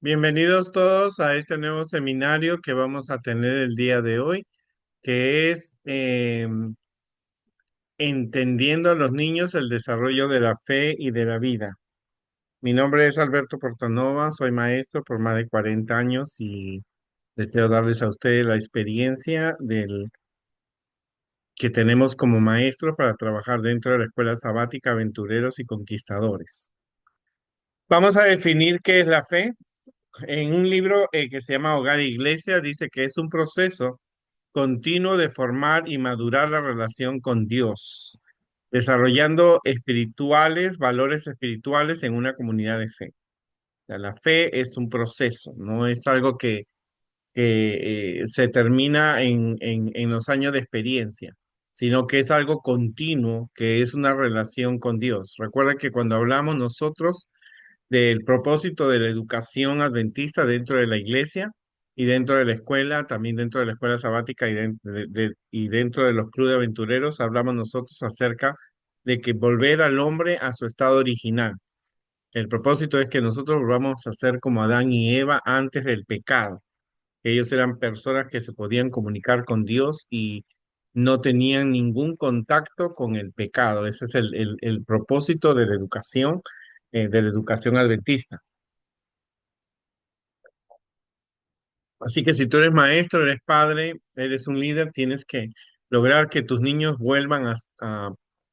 Bienvenidos todos a este nuevo seminario que vamos a tener el día de hoy, que es Entendiendo a los niños el desarrollo de la fe y de la vida. Mi nombre es Alberto Portanova, soy maestro por más de 40 años y deseo darles a ustedes la experiencia que tenemos como maestros para trabajar dentro de la Escuela Sabática Aventureros y Conquistadores. Vamos a definir qué es la fe. En un libro que se llama Hogar e Iglesia dice que es un proceso continuo de formar y madurar la relación con Dios, desarrollando valores espirituales en una comunidad de fe. O sea, la fe es un proceso, no es algo que se termina en los años de experiencia, sino que es algo continuo, que es una relación con Dios. Recuerda que cuando hablamos nosotros del propósito de la educación adventista dentro de la iglesia y dentro de la escuela, también dentro de la escuela sabática y dentro de los clubes de aventureros, hablamos nosotros acerca de que volver al hombre a su estado original. El propósito es que nosotros volvamos a ser como Adán y Eva antes del pecado. Ellos eran personas que se podían comunicar con Dios y no tenían ningún contacto con el pecado. Ese es el propósito de la educación adventista. Así que si tú eres maestro, eres padre, eres un líder, tienes que lograr que tus niños vuelvan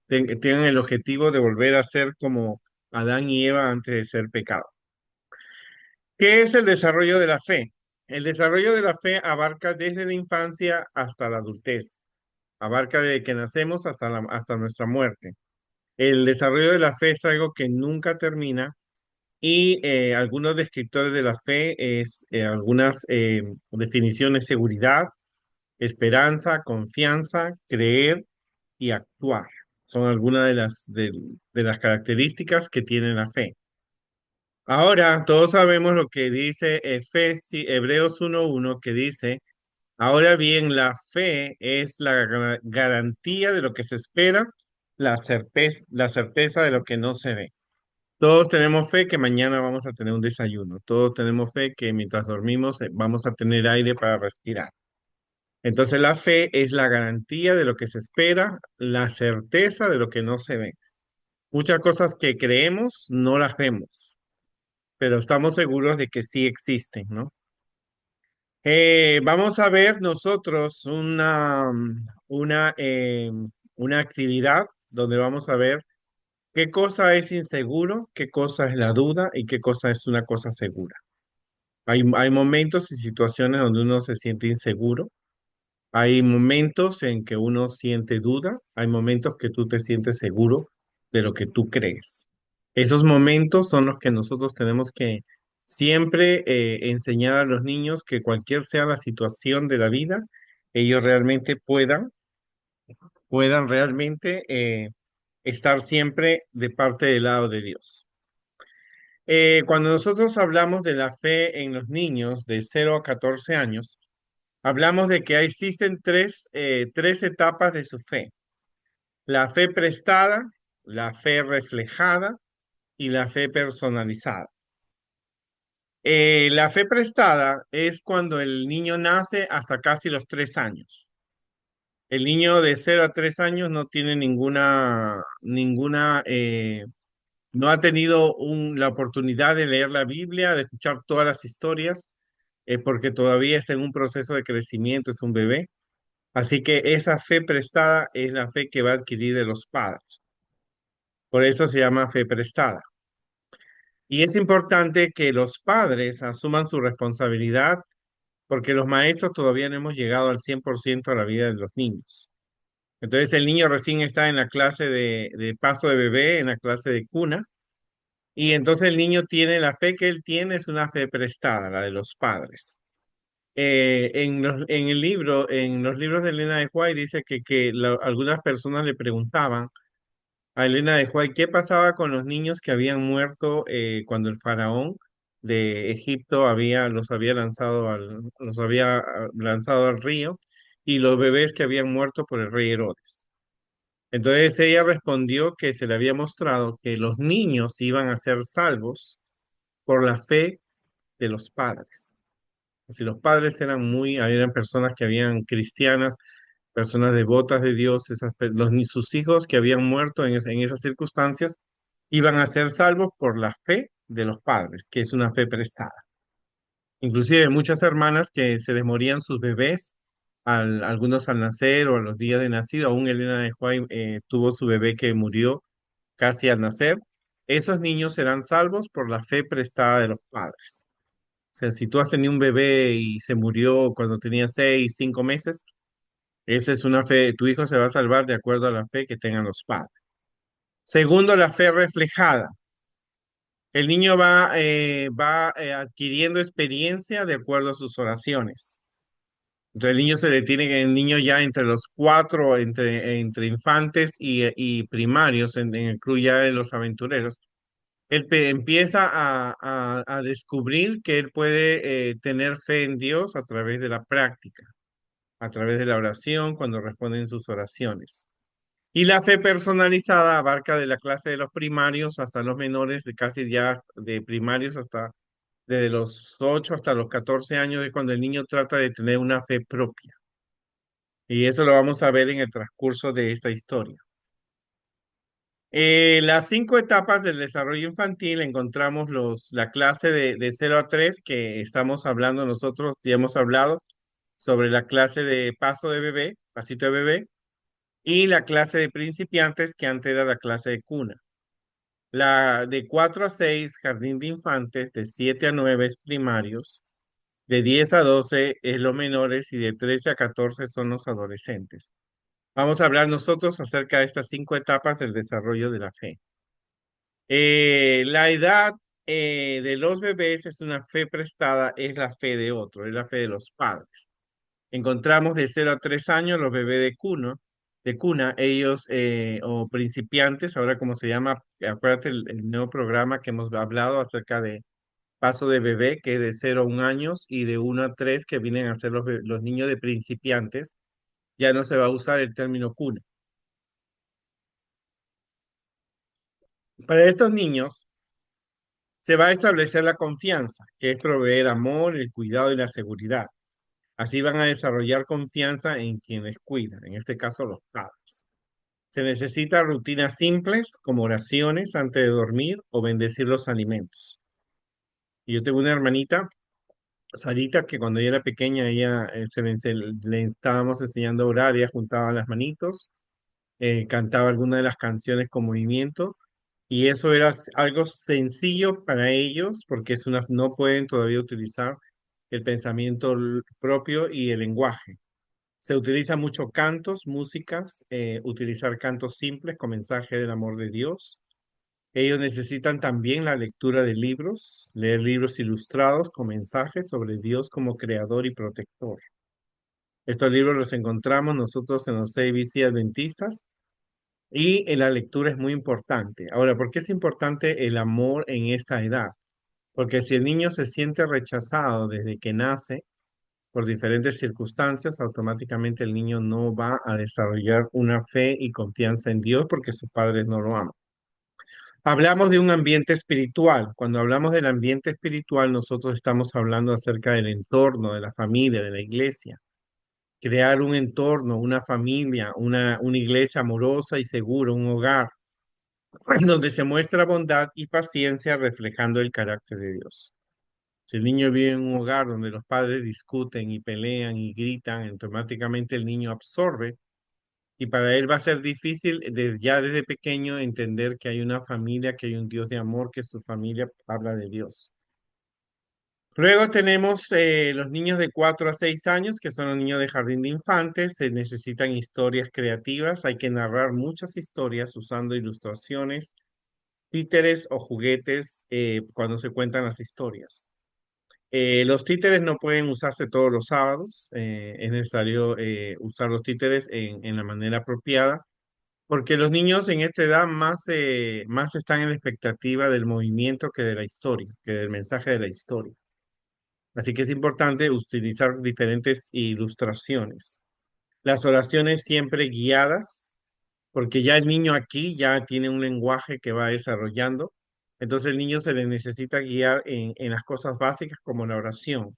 tengan el objetivo de volver a ser como Adán y Eva antes de ser pecado. ¿Qué es el desarrollo de la fe? El desarrollo de la fe abarca desde la infancia hasta la adultez, abarca desde que nacemos hasta nuestra muerte. El desarrollo de la fe es algo que nunca termina y algunos descriptores de la fe es algunas definiciones: seguridad, esperanza, confianza, creer y actuar. Son algunas de las características que tiene la fe. Ahora, todos sabemos lo que dice Hebreos 1:1, que dice: ahora bien, la fe es la garantía de lo que se espera, la certeza de lo que no se ve. Todos tenemos fe que mañana vamos a tener un desayuno. Todos tenemos fe que mientras dormimos vamos a tener aire para respirar. Entonces la fe es la garantía de lo que se espera, la certeza de lo que no se ve. Muchas cosas que creemos no las vemos, pero estamos seguros de que sí existen, ¿no? Vamos a ver nosotros una actividad donde vamos a ver qué cosa es inseguro, qué cosa es la duda y qué cosa es una cosa segura. Hay momentos y situaciones donde uno se siente inseguro. Hay momentos en que uno siente duda, hay momentos que tú te sientes seguro de lo que tú crees. Esos momentos son los que nosotros tenemos que siempre enseñar a los niños que cualquier sea la situación de la vida, ellos realmente puedan realmente estar siempre de parte del lado de Dios. Cuando nosotros hablamos de la fe en los niños de 0 a 14 años, hablamos de que existen tres etapas de su fe: la fe prestada, la fe reflejada y la fe personalizada. La fe prestada es cuando el niño nace hasta casi los 3 años. El niño de 0 a 3 años no tiene no ha tenido la oportunidad de leer la Biblia, de escuchar todas las historias, porque todavía está en un proceso de crecimiento, es un bebé. Así que esa fe prestada es la fe que va a adquirir de los padres. Por eso se llama fe prestada. Y es importante que los padres asuman su responsabilidad porque los maestros todavía no hemos llegado al 100% a la vida de los niños. Entonces el niño recién está en la clase de paso de bebé, en la clase de cuna, y entonces el niño tiene la fe que él tiene, es una fe prestada, la de los padres. En los libros de Elena de White dice que algunas personas le preguntaban a Elena de White qué pasaba con los niños que habían muerto cuando el faraón de Egipto los había lanzado al río, y los bebés que habían muerto por el rey Herodes. Entonces ella respondió que se le había mostrado que los niños iban a ser salvos por la fe de los padres. Si los padres eran personas que habían cristianas, personas devotas de Dios, ni sus hijos que habían muerto en esas circunstancias iban a ser salvos por la fe de los padres, que es una fe prestada. Inclusive muchas hermanas que se les morían sus bebés, algunos al nacer o a los días de nacido, aún Elena de White tuvo su bebé que murió casi al nacer. Esos niños serán salvos por la fe prestada de los padres. O sea, si tú has tenido un bebé y se murió cuando tenía 6, 5 meses, esa es una fe, tu hijo se va a salvar de acuerdo a la fe que tengan los padres. Segundo, la fe reflejada. El niño va adquiriendo experiencia de acuerdo a sus oraciones. Entonces, el niño se le tiene que, el niño ya entre los cuatro, entre infantes y primarios, en el club ya de los aventureros, él empieza a descubrir que él puede tener fe en Dios a través de la práctica, a través de la oración, cuando responden sus oraciones. Y la fe personalizada abarca de la clase de los primarios hasta los menores, de casi ya de primarios hasta desde los 8 hasta los 14 años, es cuando el niño trata de tener una fe propia. Y eso lo vamos a ver en el transcurso de esta historia. Las 5 etapas del desarrollo infantil encontramos la clase de 0 a 3 que estamos hablando nosotros, ya hemos hablado sobre la clase de paso de bebé, pasito de bebé, y la clase de principiantes que antes era la clase de cuna. La de 4 a 6 jardín de infantes, de 7 a 9 es primarios, de 10 a 12 es los menores y de 13 a 14 son los adolescentes. Vamos a hablar nosotros acerca de estas 5 etapas del desarrollo de la fe. La edad de los bebés es una fe prestada, es la fe de otro, es la fe de los padres. Encontramos de 0 a 3 años los bebés de cuna, ellos o principiantes, ahora como se llama, acuérdate el nuevo programa que hemos hablado acerca de paso de bebé, que es de 0 a 1 años, y de 1 a 3 que vienen a ser los niños de principiantes, ya no se va a usar el término cuna. Para estos niños se va a establecer la confianza, que es proveer amor, el cuidado y la seguridad. Así van a desarrollar confianza en quienes cuidan, en este caso los padres. Se necesitan rutinas simples como oraciones antes de dormir o bendecir los alimentos. Y yo tengo una hermanita, Sarita, que cuando ella era pequeña, ella le estábamos enseñando a orar, ella juntaba las manitos, cantaba alguna de las canciones con movimiento, y eso era algo sencillo para ellos, porque no pueden todavía utilizar el pensamiento propio y el lenguaje. Se utiliza mucho cantos, músicas, utilizar cantos simples con mensaje del amor de Dios. Ellos necesitan también la lectura de libros, leer libros ilustrados con mensajes sobre Dios como creador y protector. Estos libros los encontramos nosotros en los ABC Adventistas y la lectura es muy importante. Ahora, ¿por qué es importante el amor en esta edad? Porque si el niño se siente rechazado desde que nace, por diferentes circunstancias, automáticamente el niño no va a desarrollar una fe y confianza en Dios porque sus padres no lo aman. Hablamos de un ambiente espiritual. Cuando hablamos del ambiente espiritual, nosotros estamos hablando acerca del entorno, de la familia, de la iglesia. Crear un entorno, una familia, una iglesia amorosa y segura, un hogar, donde se muestra bondad y paciencia reflejando el carácter de Dios. Si el niño vive en un hogar donde los padres discuten y pelean y gritan, automáticamente el niño absorbe y para él va a ser difícil ya desde pequeño entender que hay una familia, que hay un Dios de amor, que su familia habla de Dios. Luego tenemos los niños de 4 a 6 años, que son los niños de jardín de infantes. Se necesitan historias creativas. Hay que narrar muchas historias usando ilustraciones, títeres o juguetes cuando se cuentan las historias. Los títeres no pueden usarse todos los sábados. Es necesario usar los títeres en la manera apropiada, porque los niños en esta edad más están en la expectativa del movimiento que de la historia, que del mensaje de la historia. Así que es importante utilizar diferentes ilustraciones. Las oraciones siempre guiadas, porque ya el niño aquí ya tiene un lenguaje que va desarrollando. Entonces el niño se le necesita guiar en las cosas básicas como la oración,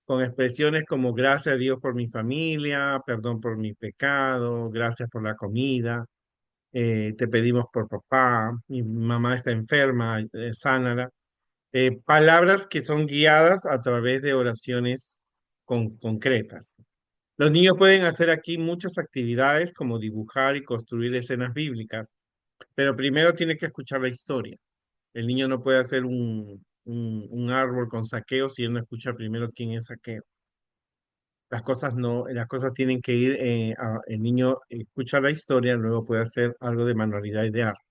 con expresiones como gracias a Dios por mi familia, perdón por mi pecado, gracias por la comida, te pedimos por papá, mi mamá está enferma, sánala. Palabras que son guiadas a través de oraciones concretas. Los niños pueden hacer aquí muchas actividades como dibujar y construir escenas bíblicas, pero primero tiene que escuchar la historia. El niño no puede hacer un árbol con saqueo si él no escucha primero quién es saqueo. Las cosas no, las cosas tienen que ir, el niño escucha la historia, luego puede hacer algo de manualidad y de arte.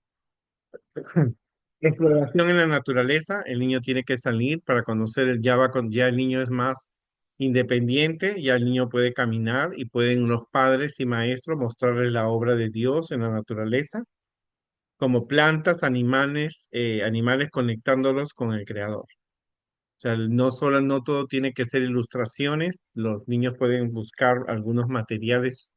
Exploración en la naturaleza, el niño tiene que salir para conocer el Java, ya el niño es más independiente, ya el niño puede caminar y pueden los padres y maestros mostrarle la obra de Dios en la naturaleza, como plantas, animales conectándolos con el Creador. O sea, no solo, no todo tiene que ser ilustraciones, los niños pueden buscar algunos materiales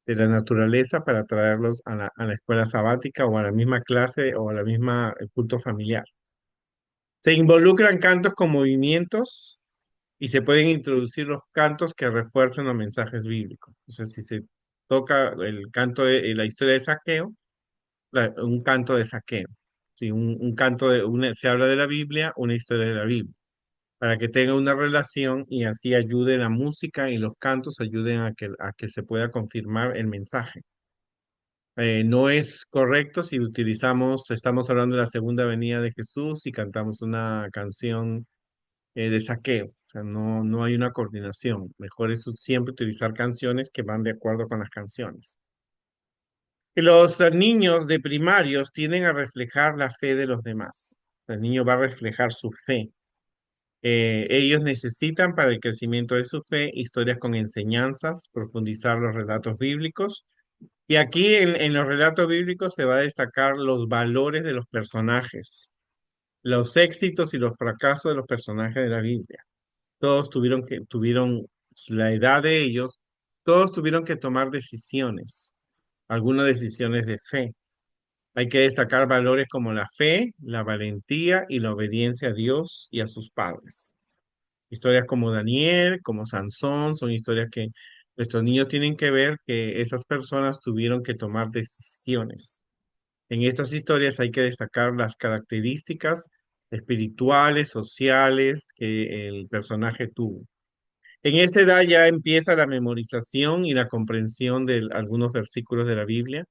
de la naturaleza para traerlos a la escuela sabática o a la misma clase o a la misma culto familiar. Se involucran cantos con movimientos y se pueden introducir los cantos que refuercen los mensajes bíblicos. O sea, si se toca el canto de la historia de saqueo, un canto de saqueo. Sí, un canto se habla de la Biblia, una historia de la Biblia, para que tenga una relación y así ayude la música y los cantos ayuden a que se pueda confirmar el mensaje. No es correcto si estamos hablando de la segunda venida de Jesús y cantamos una canción de saqueo. O sea, no hay una coordinación. Mejor es siempre utilizar canciones que van de acuerdo con las canciones. Y los niños de primarios tienden a reflejar la fe de los demás. El niño va a reflejar su fe. Ellos necesitan para el crecimiento de su fe historias con enseñanzas, profundizar los relatos bíblicos. Y aquí en los relatos bíblicos se va a destacar los valores de los personajes, los éxitos y los fracasos de los personajes de la Biblia. Todos tuvieron la edad de ellos, todos tuvieron que tomar decisiones, algunas decisiones de fe. Hay que destacar valores como la fe, la valentía y la obediencia a Dios y a sus padres. Historias como Daniel, como Sansón, son historias que nuestros niños tienen que ver que esas personas tuvieron que tomar decisiones. En estas historias hay que destacar las características espirituales, sociales que el personaje tuvo. En esta edad ya empieza la memorización y la comprensión de algunos versículos de la Biblia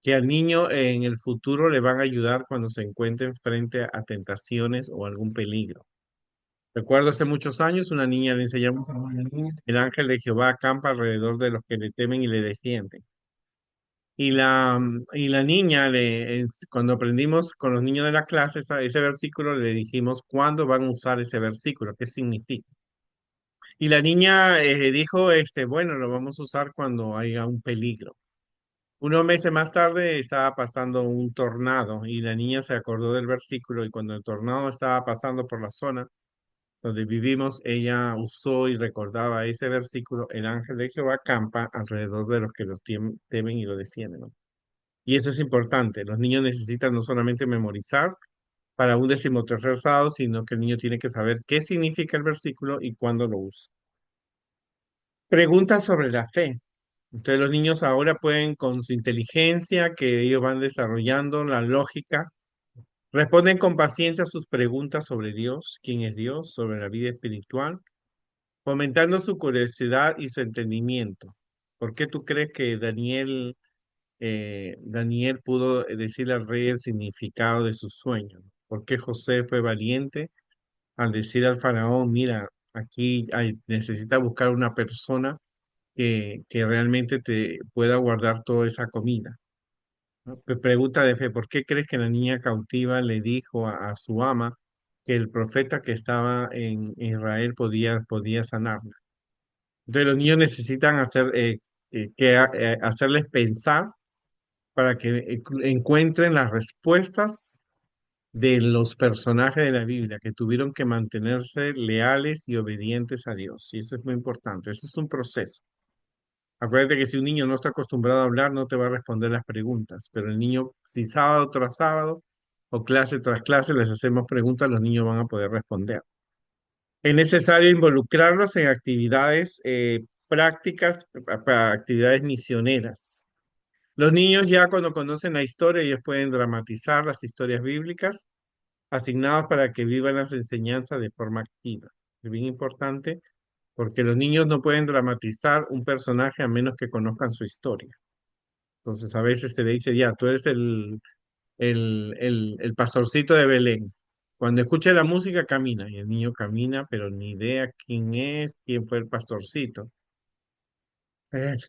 que al niño en el futuro le van a ayudar cuando se encuentren frente a tentaciones o algún peligro. Recuerdo hace muchos años una niña le enseñamos a una niña, el ángel de Jehová acampa alrededor de los que le temen y le defienden. Y la niña, cuando aprendimos con los niños de la clase ese versículo, le dijimos cuándo van a usar ese versículo, qué significa. Y la niña dijo, bueno, lo vamos a usar cuando haya un peligro. Unos meses más tarde estaba pasando un tornado y la niña se acordó del versículo y cuando el tornado estaba pasando por la zona donde vivimos, ella usó y recordaba ese versículo, el ángel de Jehová campa alrededor de los que los temen y lo defienden, ¿no? Y eso es importante. Los niños necesitan no solamente memorizar para un decimotercer sábado, sino que el niño tiene que saber qué significa el versículo y cuándo lo usa. Preguntas sobre la fe. Entonces los niños ahora pueden, con su inteligencia que ellos van desarrollando, la lógica, responden con paciencia a sus preguntas sobre Dios, quién es Dios, sobre la vida espiritual, fomentando su curiosidad y su entendimiento. ¿Por qué tú crees que Daniel pudo decirle al rey el significado de su sueño? ¿Por qué José fue valiente al decir al faraón, mira, necesita buscar una persona que realmente te pueda guardar toda esa comida? ¿No? Pregunta de fe, ¿por qué crees que la niña cautiva le dijo a su ama que el profeta que estaba en Israel podía sanarla? Entonces los niños necesitan hacerles pensar para que encuentren las respuestas de los personajes de la Biblia que tuvieron que mantenerse leales y obedientes a Dios. Y eso es muy importante. Eso es un proceso. Acuérdate que si un niño no está acostumbrado a hablar, no te va a responder las preguntas. Pero el niño, si sábado tras sábado o clase tras clase les hacemos preguntas, los niños van a poder responder. Es necesario involucrarlos en actividades prácticas, para actividades misioneras. Los niños ya cuando conocen la historia, ellos pueden dramatizar las historias bíblicas asignados para que vivan las enseñanzas de forma activa. Es bien importante porque los niños no pueden dramatizar un personaje a menos que conozcan su historia. Entonces a veces se le dice, ya, tú eres el pastorcito de Belén. Cuando escuche la música camina y el niño camina, pero ni idea quién es, quién fue el pastorcito.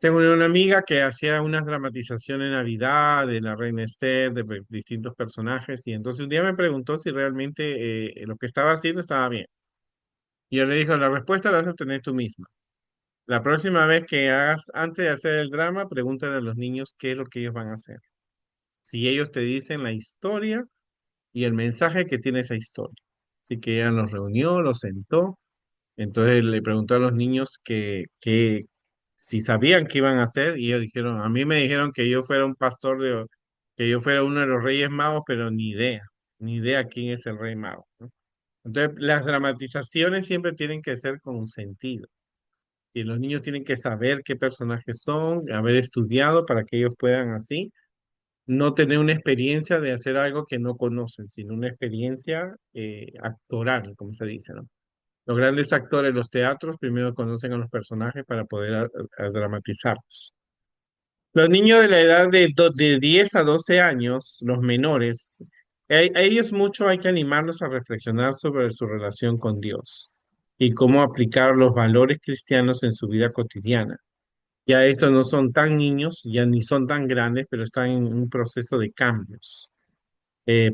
Tengo una amiga que hacía unas dramatizaciones de Navidad, de la Reina Esther, de distintos personajes, y entonces un día me preguntó si realmente lo que estaba haciendo estaba bien. Y yo le dije, la respuesta la vas a tener tú misma. La próxima vez que hagas, antes de hacer el drama, pregúntale a los niños qué es lo que ellos van a hacer. Si ellos te dicen la historia y el mensaje que tiene esa historia. Así que ella los reunió, los sentó, entonces le preguntó a los niños que si sabían qué iban a hacer y ellos dijeron, a mí me dijeron que yo fuera un pastor que yo fuera uno de los reyes magos, pero ni idea quién es el rey mago, ¿no? Entonces las dramatizaciones siempre tienen que ser con un sentido. Y los niños tienen que saber qué personajes son, haber estudiado para que ellos puedan así no tener una experiencia de hacer algo que no conocen, sino una experiencia actoral, como se dice, ¿no? Los grandes actores de los teatros primero conocen a los personajes para poder dramatizarlos. Los niños de la edad de 10 a 12 años, los menores, a ellos mucho hay que animarlos a reflexionar sobre su relación con Dios y cómo aplicar los valores cristianos en su vida cotidiana. Ya estos no son tan niños, ya ni son tan grandes, pero están en un proceso de cambios.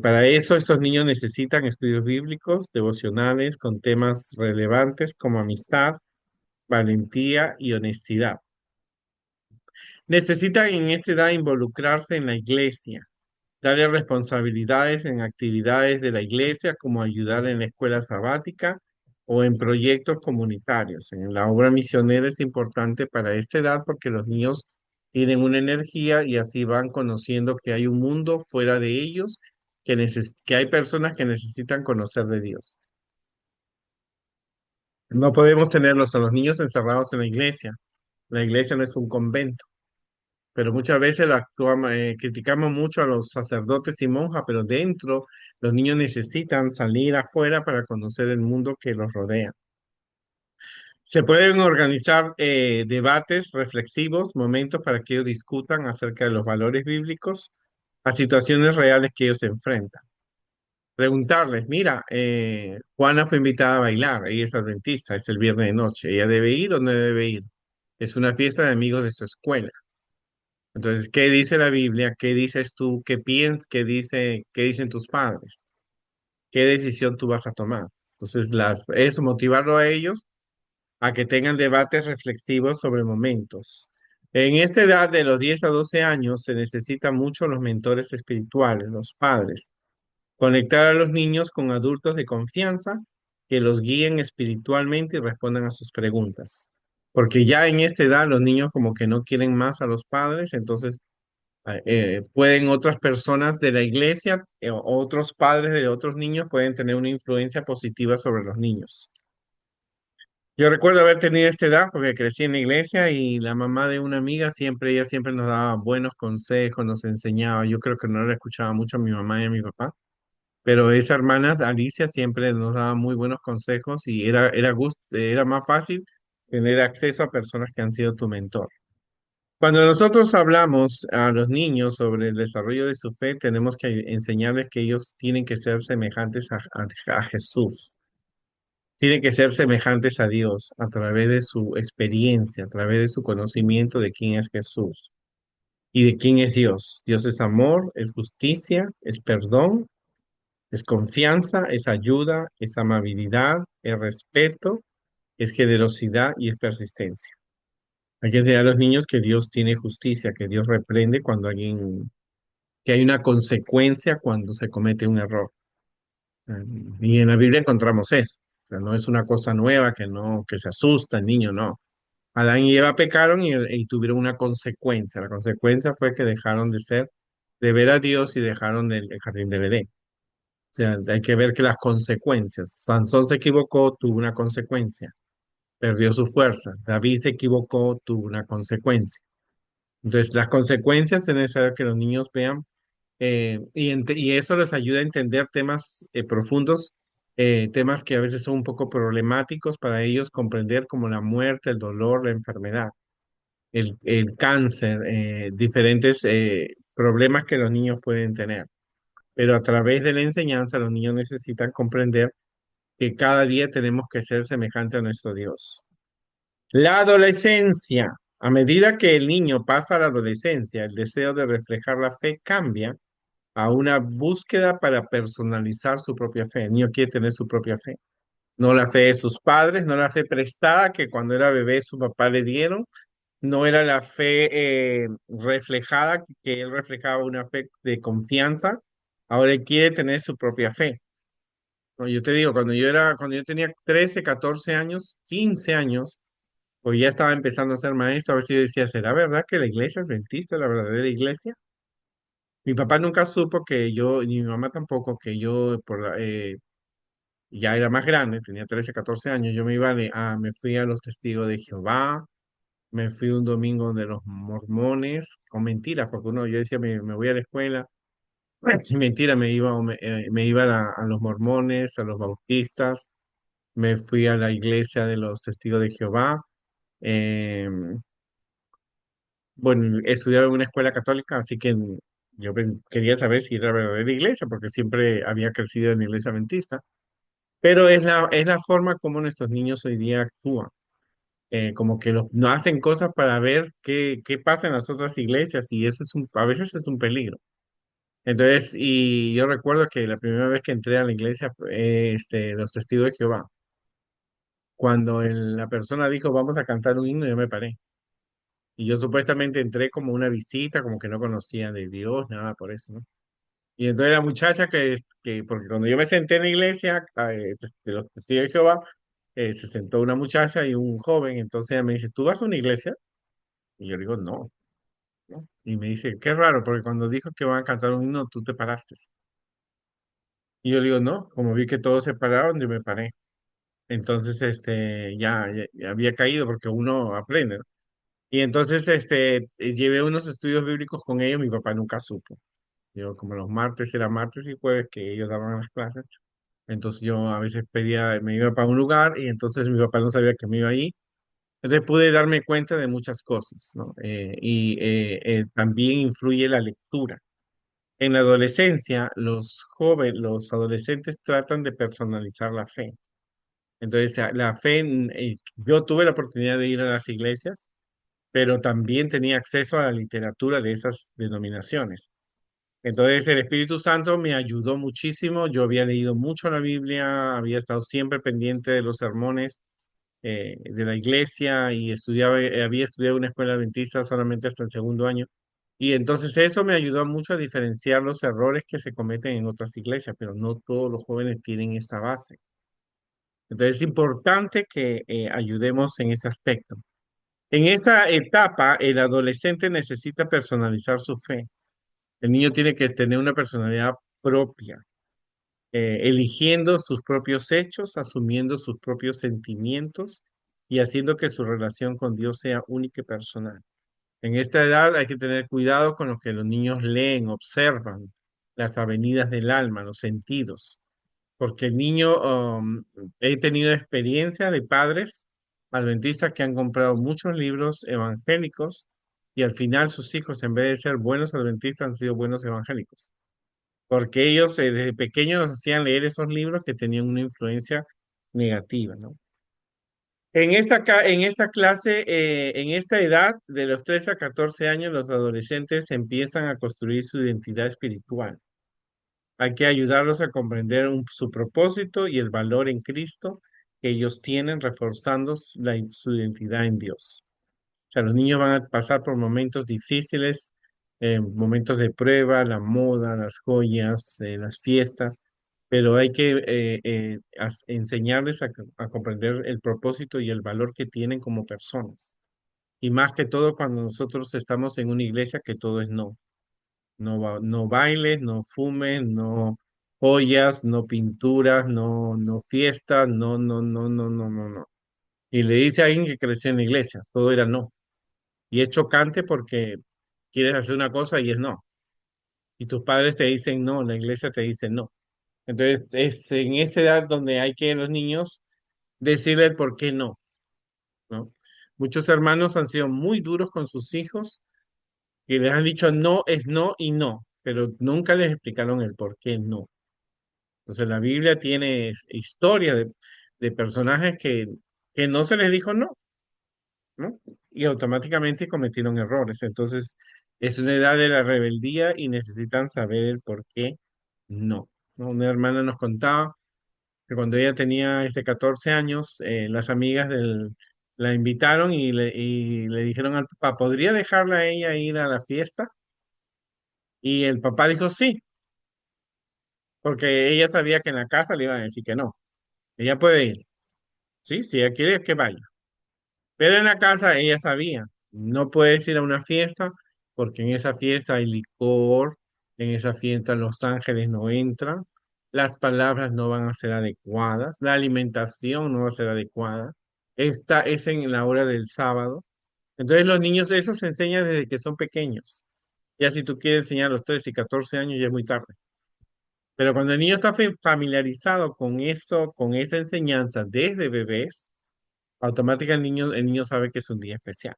Para eso, estos niños necesitan estudios bíblicos, devocionales, con temas relevantes como amistad, valentía y honestidad. Necesitan en esta edad involucrarse en la iglesia, darle responsabilidades en actividades de la iglesia, como ayudar en la escuela sabática o en proyectos comunitarios. En la obra misionera es importante para esta edad porque los niños tienen una energía y así van conociendo que hay un mundo fuera de ellos, que hay personas que necesitan conocer de Dios. No podemos tenerlos a los niños encerrados en la iglesia. La iglesia no es un convento. Pero muchas veces criticamos mucho a los sacerdotes y monjas, pero dentro los niños necesitan salir afuera para conocer el mundo que los rodea. Se pueden organizar debates reflexivos, momentos para que ellos discutan acerca de los valores bíblicos a situaciones reales que ellos enfrentan. Preguntarles, mira, Juana fue invitada a bailar, ella es adventista, es el viernes de noche, ¿ella debe ir o no debe ir? Es una fiesta de amigos de su escuela. Entonces, ¿qué dice la Biblia? ¿Qué dices tú? ¿Qué piensas? ¿Qué dicen tus padres? ¿Qué decisión tú vas a tomar? Entonces, eso, motivarlo a ellos a que tengan debates reflexivos sobre momentos. En esta edad de los 10 a 12 años se necesitan mucho los mentores espirituales, los padres. Conectar a los niños con adultos de confianza que los guíen espiritualmente y respondan a sus preguntas. Porque ya en esta edad los niños como que no quieren más a los padres, entonces pueden otras personas de la iglesia, o otros padres de otros niños pueden tener una influencia positiva sobre los niños. Yo recuerdo haber tenido esta edad porque crecí en la iglesia y la mamá de una amiga siempre, ella siempre nos daba buenos consejos, nos enseñaba. Yo creo que no le escuchaba mucho a mi mamá y a mi papá, pero esa hermana, Alicia, siempre nos daba muy buenos consejos y era más fácil tener acceso a personas que han sido tu mentor. Cuando nosotros hablamos a los niños sobre el desarrollo de su fe, tenemos que enseñarles que ellos tienen que ser semejantes a Jesús, tienen que ser semejantes a Dios a través de su experiencia, a través de su conocimiento de quién es Jesús y de quién es Dios. Dios es amor, es justicia, es perdón, es confianza, es ayuda, es amabilidad, es respeto, es generosidad y es persistencia. Hay que enseñar a los niños que Dios tiene justicia, que Dios reprende que hay una consecuencia cuando se comete un error. Y en la Biblia encontramos eso. O sea, no es una cosa nueva que se asusta el niño, no. Adán y Eva pecaron y tuvieron una consecuencia. La consecuencia fue que dejaron de ver a Dios y dejaron el jardín del Edén. sea, hay que ver que las consecuencias. Sansón se equivocó, tuvo una consecuencia, perdió su fuerza. David se equivocó, tuvo una consecuencia. Entonces, las consecuencias es necesario que los niños vean y eso les ayuda a entender temas profundos, temas que a veces son un poco problemáticos para ellos comprender, como la muerte, el dolor, la enfermedad, el cáncer, diferentes problemas que los niños pueden tener. Pero a través de la enseñanza, los niños necesitan comprender que cada día tenemos que ser semejante a nuestro Dios. La adolescencia. A medida que el niño pasa a la adolescencia, el deseo de reflejar la fe cambia a una búsqueda para personalizar su propia fe. El niño quiere tener su propia fe. No la fe de sus padres, no la fe prestada que cuando era bebé su papá le dieron, no era la fe reflejada, que él reflejaba una fe de confianza. Ahora él quiere tener su propia fe. No, yo te digo, cuando yo tenía 13 14 años, 15 años, pues ya estaba empezando a ser maestro, a ver si yo decía, ¿será verdad que la iglesia es adventista, la verdadera iglesia? Mi papá nunca supo que yo, ni mi mamá tampoco, que yo ya era más grande, tenía 13 14 años, yo me fui a los Testigos de Jehová, me fui un domingo de los mormones, con mentiras, porque uno, yo decía, me voy a la escuela, sin mentira, me iba a los mormones, a los bautistas, me fui a la iglesia de los Testigos de Jehová, em, bueno, estudiaba en una escuela católica, así que quería saber si era verdadera iglesia, porque siempre había crecido en la iglesia adventista. Pero es la forma como nuestros niños hoy día actúan. Como que no hacen cosas para ver qué pasa en las otras iglesias, y eso a veces es un peligro. Entonces, y yo recuerdo que la primera vez que entré a la iglesia fue los Testigos de Jehová. Cuando la persona dijo, vamos a cantar un himno, yo me paré. Y yo supuestamente entré como una visita, como que no conocía de Dios, nada por eso, ¿no? Y entonces la muchacha porque cuando yo me senté en la iglesia de los testigos de Jehová, se sentó una muchacha y un joven, entonces ella me dice, ¿tú vas a una iglesia? Y yo digo, no, ¿no? Y me dice, qué raro, porque cuando dijo que van a cantar un himno, tú te paraste. Y yo digo, no, como vi que todos se pararon, yo me paré. Entonces, ya había caído porque uno aprende, ¿no? Y entonces, llevé unos estudios bíblicos con ellos, mi papá nunca supo. Yo, como los martes era martes y jueves que ellos daban las clases, entonces yo a veces me iba para un lugar y entonces mi papá no sabía que me iba ahí. Entonces pude darme cuenta de muchas cosas, ¿no? También influye la lectura. En la adolescencia, los adolescentes tratan de personalizar la fe. Entonces, la fe, yo tuve la oportunidad de ir a las iglesias, pero también tenía acceso a la literatura de esas denominaciones. Entonces el Espíritu Santo me ayudó muchísimo. Yo había leído mucho la Biblia, había estado siempre pendiente de los sermones de la iglesia y había estudiado en una escuela adventista solamente hasta el segundo año. Y entonces eso me ayudó mucho a diferenciar los errores que se cometen en otras iglesias, pero no todos los jóvenes tienen esa base. Entonces es importante que ayudemos en ese aspecto. En esa etapa, el adolescente necesita personalizar su fe. El niño tiene que tener una personalidad propia, eligiendo sus propios hechos, asumiendo sus propios sentimientos y haciendo que su relación con Dios sea única y personal. En esta edad hay que tener cuidado con lo que los niños leen, observan, las avenidas del alma, los sentidos, porque he tenido experiencia de padres adventistas que han comprado muchos libros evangélicos y al final sus hijos, en vez de ser buenos adventistas, han sido buenos evangélicos porque ellos desde pequeños nos hacían leer esos libros que tenían una influencia negativa, ¿no? En esta clase, en esta edad, de los 13 a 14 años, los adolescentes empiezan a construir su identidad espiritual. Hay que ayudarlos a comprender su propósito y el valor en Cristo que ellos tienen, reforzando su identidad en Dios. O sea, los niños van a pasar por momentos difíciles, momentos de prueba, la moda, las joyas, las fiestas, pero hay que enseñarles a comprender el propósito y el valor que tienen como personas. Y más que todo cuando nosotros estamos en una iglesia que todo es no. No bailes, no fumes, no. joyas, no pinturas, no fiestas, no. Y le dice a alguien que creció en la iglesia, todo era no. Y es chocante porque quieres hacer una cosa y es no. Y tus padres te dicen no, la iglesia te dice no. Entonces, es en esa edad donde hay que los niños decirle el por qué no, ¿no? Muchos hermanos han sido muy duros con sus hijos y les han dicho no es no y no, pero nunca les explicaron el por qué no. Entonces, la Biblia tiene historia de personajes que no se les dijo no, ¿no? Y automáticamente cometieron errores. Entonces, es una edad de la rebeldía y necesitan saber el por qué no, ¿no? Una hermana nos contaba que cuando ella tenía 14 años, las amigas la invitaron y le dijeron al papá, ¿podría dejarla a ella ir a la fiesta? Y el papá dijo sí, porque ella sabía que en la casa le iban a decir que no. Ella puede ir, sí, si ella quiere que vaya. Pero en la casa ella sabía, no puedes ir a una fiesta porque en esa fiesta hay licor, en esa fiesta los ángeles no entran, las palabras no van a ser adecuadas, la alimentación no va a ser adecuada. Esta es en la hora del sábado. Entonces los niños eso se enseña desde que son pequeños. Ya si tú quieres enseñar a los 13 y 14 años ya es muy tarde. Pero cuando el niño está familiarizado con eso, con esa enseñanza desde bebés, automáticamente el niño sabe que es un día especial.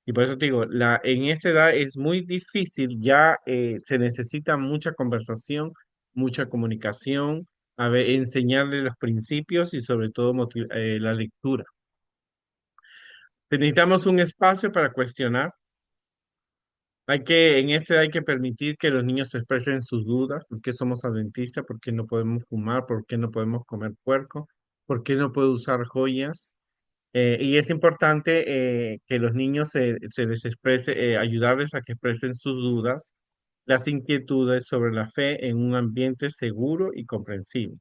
Y por eso te digo, en esta edad es muy difícil, ya se necesita mucha conversación, mucha comunicación, a ver, enseñarle los principios y sobre todo la lectura. Necesitamos un espacio para cuestionar. En esta edad hay que permitir que los niños expresen sus dudas, por qué somos adventistas, por qué no podemos fumar, por qué no podemos comer puerco, por qué no puedo usar joyas. Y es importante que los niños se les exprese, ayudarles a que expresen sus dudas, las inquietudes sobre la fe en un ambiente seguro y comprensivo.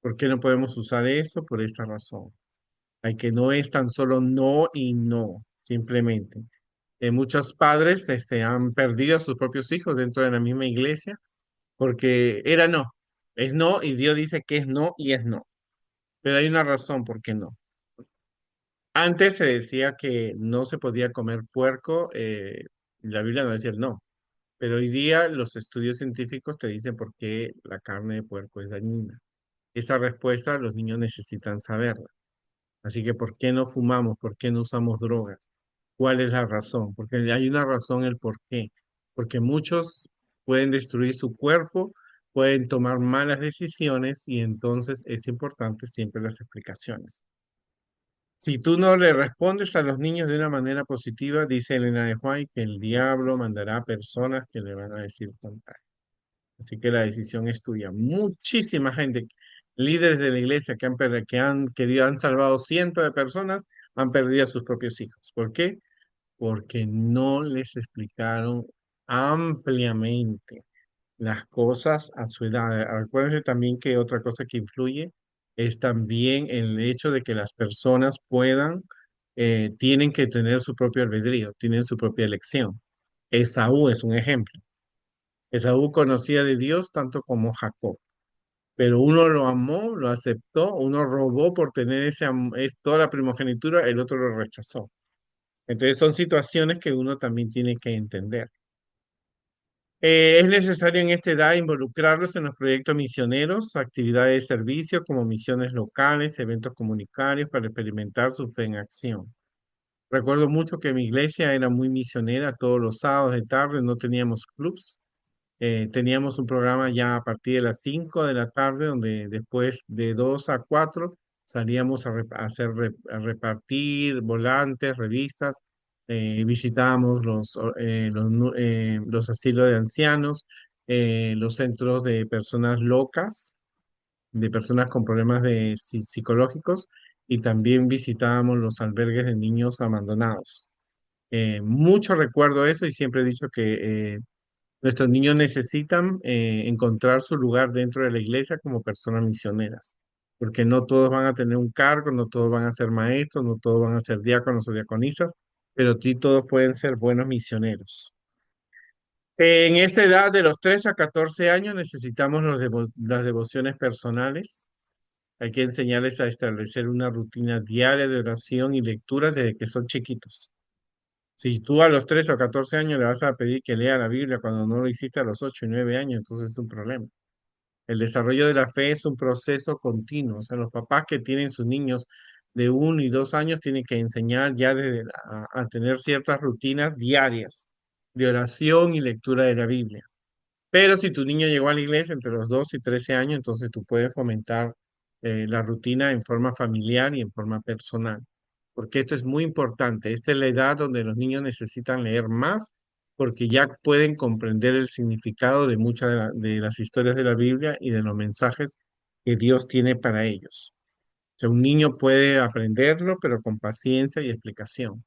¿Por qué no podemos usar eso? Por esta razón. Hay que no es tan solo no y no, simplemente. Muchos padres han perdido a sus propios hijos dentro de la misma iglesia porque era no. Es no y Dios dice que es no y es no. Pero hay una razón por qué no. Antes se decía que no se podía comer puerco, la Biblia no decía el no, pero hoy día los estudios científicos te dicen por qué la carne de puerco es dañina. Esa respuesta los niños necesitan saberla. Así que ¿por qué no fumamos? ¿Por qué no usamos drogas? ¿Cuál es la razón? Porque hay una razón el por qué. Porque muchos pueden destruir su cuerpo, pueden tomar malas decisiones y entonces es importante siempre las explicaciones. Si tú no le respondes a los niños de una manera positiva, dice Elena de White, que el diablo mandará personas que le van a decir contrario. Así que la decisión es tuya. Muchísima gente, líderes de la iglesia que han querido, han salvado cientos de personas, han perdido a sus propios hijos. ¿Por qué? Porque no les explicaron ampliamente las cosas a su edad. Acuérdense también que otra cosa que influye es también el hecho de que las personas tienen que tener su propio albedrío, tienen su propia elección. Esaú es un ejemplo. Esaú conocía de Dios tanto como Jacob, pero uno lo amó, lo aceptó, uno robó por tener toda la primogenitura, el otro lo rechazó. Entonces son situaciones que uno también tiene que entender. Es necesario en esta edad involucrarlos en los proyectos misioneros, actividades de servicio como misiones locales, eventos comunitarios para experimentar su fe en acción. Recuerdo mucho que mi iglesia era muy misionera todos los sábados de tarde, no teníamos clubs, teníamos un programa ya a partir de las 5 de la tarde, donde después de 2 a 4 salíamos a repartir volantes, revistas, visitábamos los asilos de ancianos, los centros de personas locas, de personas con problemas psicológicos, y también visitábamos los albergues de niños abandonados. Mucho recuerdo eso y siempre he dicho que nuestros niños necesitan encontrar su lugar dentro de la iglesia como personas misioneras, porque no todos van a tener un cargo, no todos van a ser maestros, no todos van a ser diáconos o diaconisas, pero sí todos pueden ser buenos misioneros. En esta edad de los 3 a 14 años necesitamos las devociones personales. Hay que enseñarles a establecer una rutina diaria de oración y lectura desde que son chiquitos. Si tú a los 3 o 14 años le vas a pedir que lea la Biblia cuando no lo hiciste a los 8 y 9 años, entonces es un problema. El desarrollo de la fe es un proceso continuo. O sea, los papás que tienen sus niños de 1 y 2 años tienen que enseñar ya a tener ciertas rutinas diarias de oración y lectura de la Biblia. Pero si tu niño llegó a la iglesia entre los 2 y 13 años, entonces tú puedes fomentar la rutina en forma familiar y en forma personal, porque esto es muy importante. Esta es la edad donde los niños necesitan leer más, porque ya pueden comprender el significado de muchas de las historias de la Biblia y de los mensajes que Dios tiene para ellos. O sea, un niño puede aprenderlo, pero con paciencia y explicación.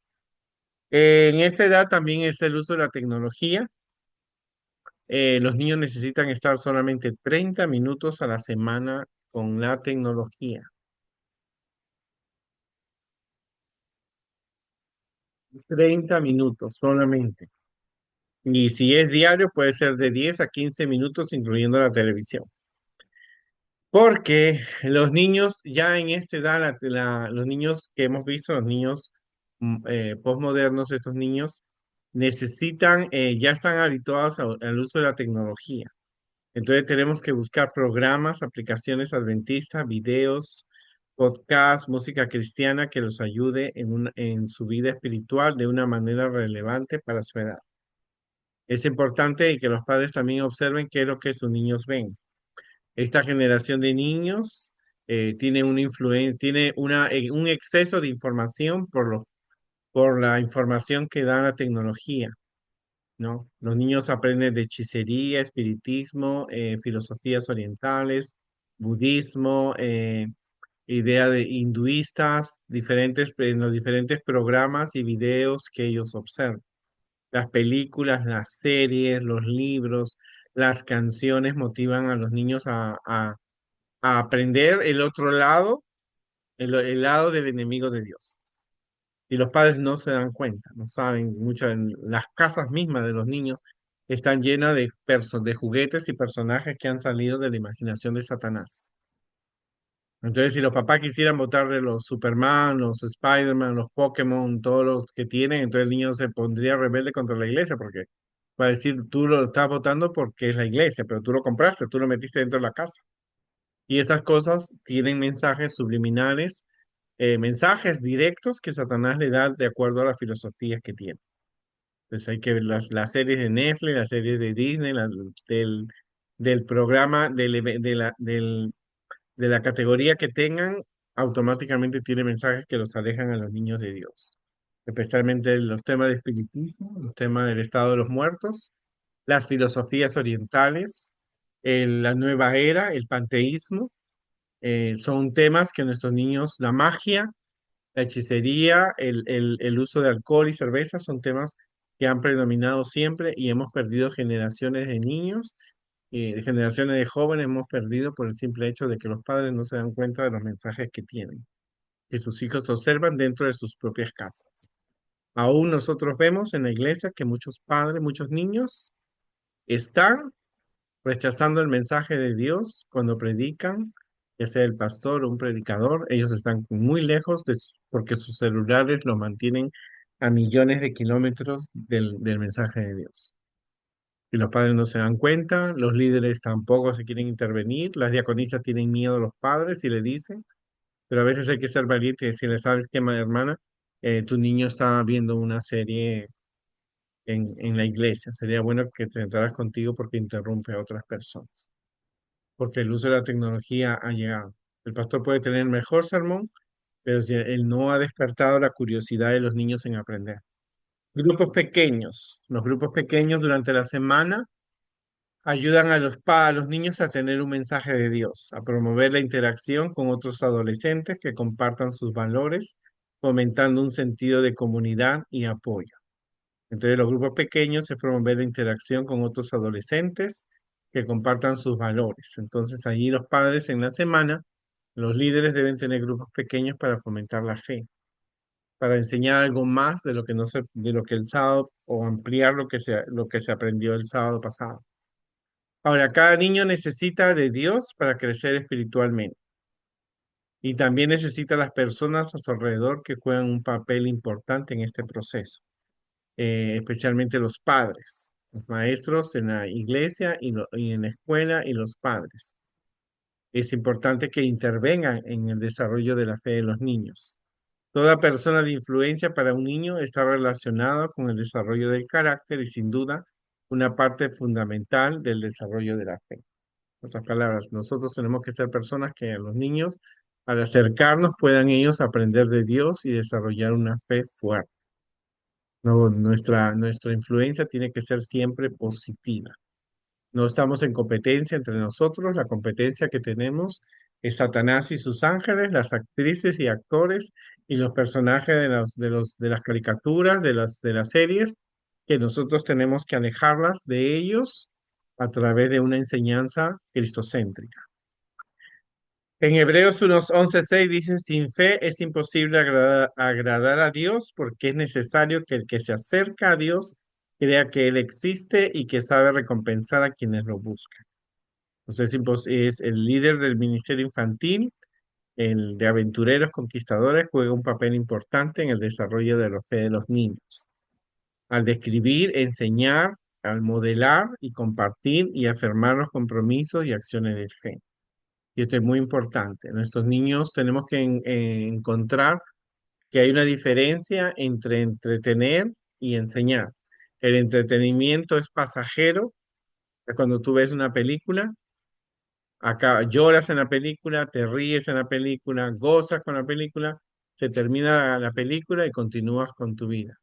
En esta edad también es el uso de la tecnología. Los niños necesitan estar solamente 30 minutos a la semana con la tecnología. 30 minutos solamente. Y si es diario, puede ser de 10 a 15 minutos, incluyendo la televisión. Porque los niños ya en esta edad, los niños que hemos visto, los niños postmodernos, estos niños necesitan, ya están habituados al uso de la tecnología. Entonces tenemos que buscar programas, aplicaciones adventistas, videos, podcasts, música cristiana que los ayude en su vida espiritual de una manera relevante para su edad. Es importante que los padres también observen qué es lo que sus niños ven. Esta generación de niños tiene una tiene un exceso de información por la información que da la tecnología. ¿No? Los niños aprenden de hechicería, espiritismo, filosofías orientales, budismo, idea de hinduistas, en los diferentes programas y videos que ellos observan. Las películas, las series, los libros, las canciones motivan a los niños a aprender el otro lado, el lado del enemigo de Dios. Y los padres no se dan cuenta, no saben mucho. Las casas mismas de los niños están llenas de juguetes y personajes que han salido de la imaginación de Satanás. Entonces, si los papás quisieran votarle los Superman, los Spider-Man, los Pokémon, todos los que tienen, entonces el niño se pondría rebelde contra la iglesia, porque va a decir, tú lo estás votando porque es la iglesia, pero tú lo compraste, tú lo metiste dentro de la casa. Y esas cosas tienen mensajes subliminales, mensajes directos que Satanás le da de acuerdo a las filosofías que tiene. Pues hay que ver las series de Netflix, las series de Disney, del programa, de la categoría que tengan, automáticamente tiene mensajes que los alejan a los niños de Dios. Especialmente los temas de espiritismo, los temas del estado de los muertos, las filosofías orientales, la nueva era, el panteísmo, son temas que nuestros niños, la magia, la hechicería, el uso de alcohol y cerveza son temas que han predominado siempre y hemos perdido generaciones de niños, generaciones de jóvenes hemos perdido por el simple hecho de que los padres no se dan cuenta de los mensajes que tienen, que sus hijos observan dentro de sus propias casas. Aún nosotros vemos en la iglesia que muchos padres, muchos niños están rechazando el mensaje de Dios cuando predican, ya sea el pastor o un predicador, ellos están muy lejos porque sus celulares lo mantienen a millones de kilómetros del mensaje de Dios. Y los padres no se dan cuenta, los líderes tampoco se quieren intervenir, las diaconisas tienen miedo a los padres y le dicen, pero a veces hay que ser valiente y decirle, ¿sabes qué, hermana? Tu niño está viendo una serie en la iglesia, sería bueno que te sentaras contigo porque interrumpe a otras personas, porque el uso de la tecnología ha llegado. El pastor puede tener el mejor sermón, pero si él no ha despertado la curiosidad de los niños en aprender. Grupos pequeños. Los grupos pequeños durante la semana ayudan a los niños a tener un mensaje de Dios, a promover la interacción con otros adolescentes que compartan sus valores, fomentando un sentido de comunidad y apoyo. Entonces, los grupos pequeños es promover la interacción con otros adolescentes que compartan sus valores. Entonces, allí los padres en la semana, los líderes deben tener grupos pequeños para fomentar la fe. para enseñar algo más de lo que no se, de lo que el sábado o ampliar lo que se aprendió el sábado pasado. Ahora, cada niño necesita de Dios para crecer espiritualmente y también necesita a las personas a su alrededor que juegan un papel importante en este proceso, especialmente los padres, los maestros en la iglesia y en la escuela y los padres. Es importante que intervengan en el desarrollo de la fe de los niños. Toda persona de influencia para un niño está relacionada con el desarrollo del carácter y sin duda una parte fundamental del desarrollo de la fe. En otras palabras, nosotros tenemos que ser personas que a los niños, al acercarnos, puedan ellos aprender de Dios y desarrollar una fe fuerte. No, nuestra influencia tiene que ser siempre positiva. No estamos en competencia entre nosotros, la competencia que tenemos es Satanás y sus ángeles, las actrices y actores y los personajes de las caricaturas, de las series, que nosotros tenemos que alejarlas de ellos a través de una enseñanza cristocéntrica. En Hebreos 11:6 dice, sin fe es imposible agradar a Dios porque es necesario que el que se acerca a Dios crea que Él existe y que sabe recompensar a quienes lo buscan. Entonces es el líder del ministerio infantil, el de aventureros conquistadores, juega un papel importante en el desarrollo de la fe de los niños. Al describir, enseñar, al modelar y compartir y afirmar los compromisos y acciones de fe. Y esto es muy importante. Nuestros niños tenemos que encontrar que hay una diferencia entre entretener y enseñar. El entretenimiento es pasajero. Cuando tú ves una película, acá lloras en la película, te ríes en la película, gozas con la película, se termina la película y continúas con tu vida.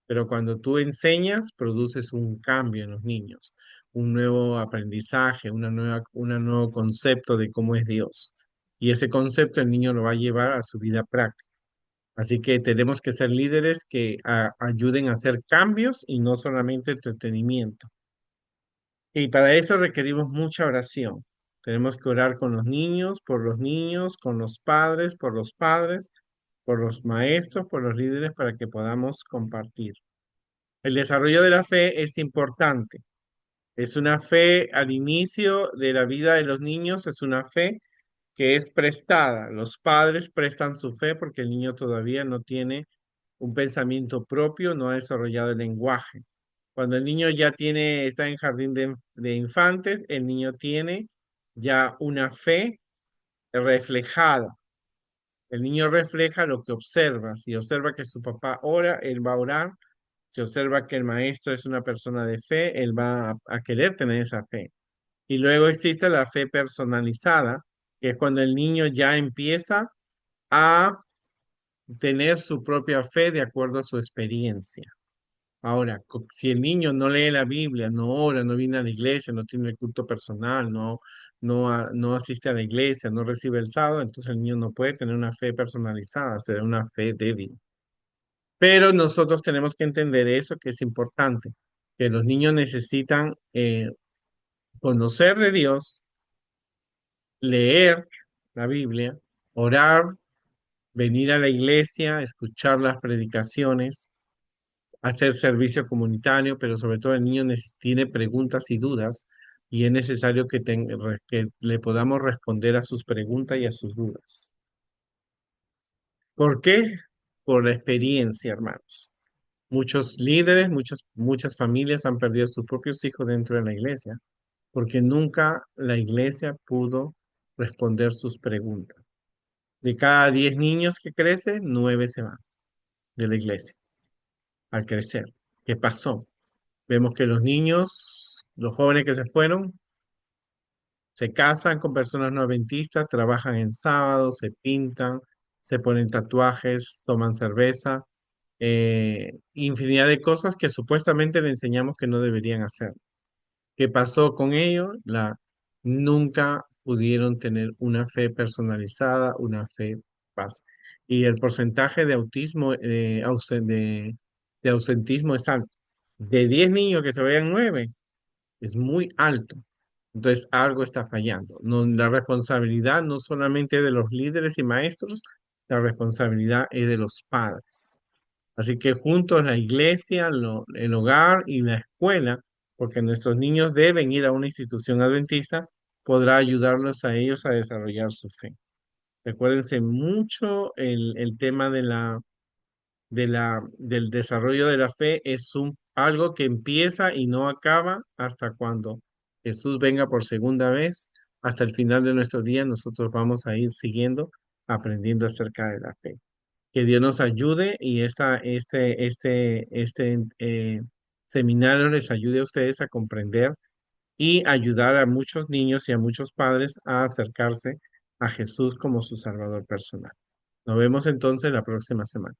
Pero cuando tú enseñas, produces un cambio en los niños, un nuevo aprendizaje, un nuevo concepto de cómo es Dios. Y ese concepto el niño lo va a llevar a su vida práctica. Así que tenemos que ser líderes que ayuden a hacer cambios y no solamente entretenimiento. Y para eso requerimos mucha oración. Tenemos que orar con los niños, con los padres, por los maestros, por los líderes, para que podamos compartir. El desarrollo de la fe es importante. Es una fe al inicio de la vida de los niños, es una fe que es prestada. Los padres prestan su fe porque el niño todavía no tiene un pensamiento propio, no ha desarrollado el lenguaje. Cuando el niño ya está en jardín de infantes, el niño tiene ya una fe reflejada. El niño refleja lo que observa. Si observa que su papá ora, él va a orar. Si observa que el maestro es una persona de fe, él va a querer tener esa fe. Y luego existe la fe personalizada, que es cuando el niño ya empieza a tener su propia fe de acuerdo a su experiencia. Ahora, si el niño no lee la Biblia, no ora, no viene a la iglesia, no tiene el culto personal, no asiste a la iglesia, no recibe el sábado, entonces el niño no puede tener una fe personalizada, será una fe débil. Pero nosotros tenemos que entender eso, que es importante, que los niños necesitan conocer de Dios, leer la Biblia, orar, venir a la iglesia, escuchar las predicaciones, hacer servicio comunitario, pero sobre todo el niño tiene preguntas y dudas y es necesario que le podamos responder a sus preguntas y a sus dudas. ¿Por qué? Por la experiencia, hermanos. Muchos líderes, muchas familias han perdido a sus propios hijos dentro de la iglesia porque nunca la iglesia pudo responder sus preguntas. De cada 10 niños que crecen, 9 se van de la iglesia al crecer. ¿Qué pasó? Vemos que los niños, los jóvenes que se fueron, se casan con personas no adventistas, trabajan en sábados, se pintan, se ponen tatuajes, toman cerveza, infinidad de cosas que supuestamente le enseñamos que no deberían hacer. ¿Qué pasó con ellos? Nunca pudieron tener una fe personalizada, una fe paz. Y el porcentaje de autismo, de ausentismo es alto. De 10 niños que se vayan 9, es muy alto. Entonces algo está fallando. No, la responsabilidad no solamente de los líderes y maestros, la responsabilidad es de los padres. Así que juntos la iglesia, el hogar y la escuela, porque nuestros niños deben ir a una institución adventista, podrá ayudarlos a ellos a desarrollar su fe. Recuérdense mucho el tema del desarrollo de la fe es algo que empieza y no acaba hasta cuando Jesús venga por segunda vez. Hasta el final de nuestro día nosotros vamos a ir siguiendo, aprendiendo acerca de la fe. Que Dios nos ayude y este seminario les ayude a ustedes a comprender y ayudar a muchos niños y a muchos padres a acercarse a Jesús como su Salvador personal. Nos vemos entonces la próxima semana.